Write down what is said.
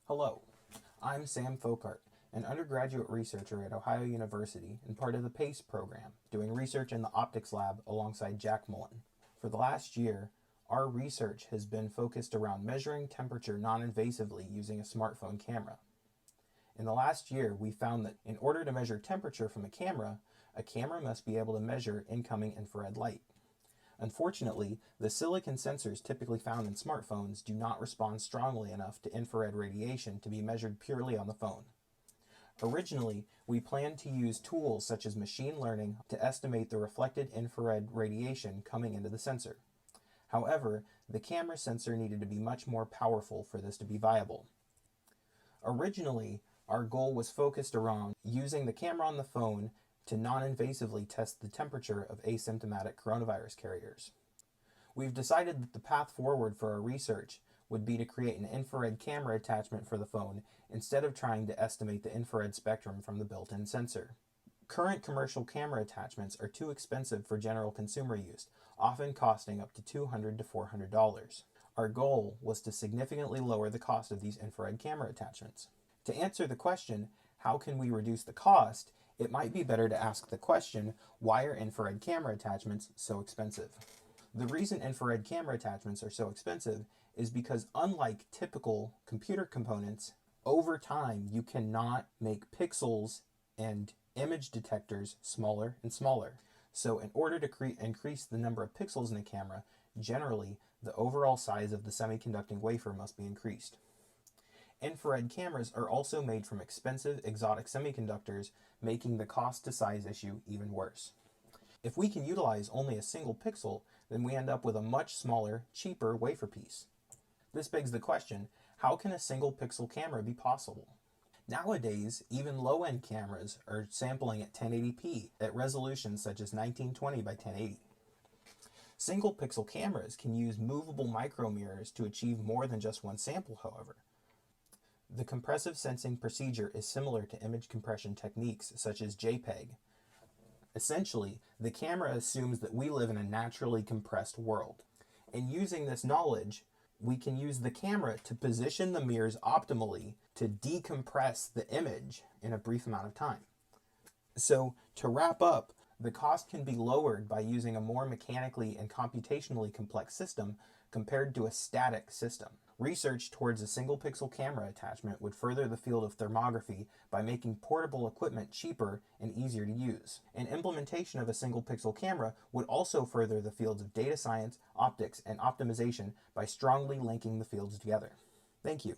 Hello, I'm Sam Folkart, an undergraduate researcher at Ohio University and part of the PACE program, doing research in the optics lab alongside Jack Mullen. For the last year, our research has been focused around measuring temperature non-invasively using a smartphone camera. In the last year, we found that in order to measure temperature from a camera must be able to measure incoming infrared light. Unfortunately, the silicon sensors typically found in smartphones do not respond strongly enough to infrared radiation to be measured purely on the phone. Originally, we planned to use tools such as machine learning to estimate the reflected infrared radiation coming into the sensor. However, the camera sensor needed to be much more powerful for this to be viable. Originally, our goal was focused around using the camera on the phone to non-invasively test the temperature of asymptomatic coronavirus carriers. We've decided that the path forward for our research would be to create an infrared camera attachment for the phone instead of trying to estimate the infrared spectrum from the built-in sensor. Current commercial camera attachments are too expensive for general consumer use, often costing up to $200 to $400. Our goal was to significantly lower the cost of these infrared camera attachments. To answer the question, how can we reduce the cost, it might be better to ask the question, why are infrared camera attachments so expensive? The reason infrared camera attachments are so expensive is because unlike typical computer components, over time you cannot make pixels and image detectors smaller and smaller. So in order to increase the number of pixels in a camera, generally the overall size of the semiconducting wafer must be increased. Infrared cameras are also made from expensive exotic semiconductors, making the cost to size issue even worse. If we can utilize only a single pixel, then we end up with a much smaller, cheaper wafer piece. This begs the question, how can a single pixel camera be possible? Nowadays, even low-end cameras are sampling at 1080p at resolutions such as 1920 by 1080. Single pixel cameras can use movable micromirrors to achieve more than just one sample, however. The compressive sensing procedure is similar to image compression techniques such as JPEG. Essentially, the camera assumes that we live in a naturally compressed world. In using this knowledge, we can use the camera to position the mirrors optimally to decompress the image in a brief amount of time. So, to wrap up, the cost can be lowered by using a more mechanically and computationally complex system compared to a static system. Research towards a single pixel camera attachment would further the field of thermography by making portable equipment cheaper and easier to use. An implementation of a single pixel camera would also further the fields of data science, optics, and optimization by strongly linking the fields together. Thank you.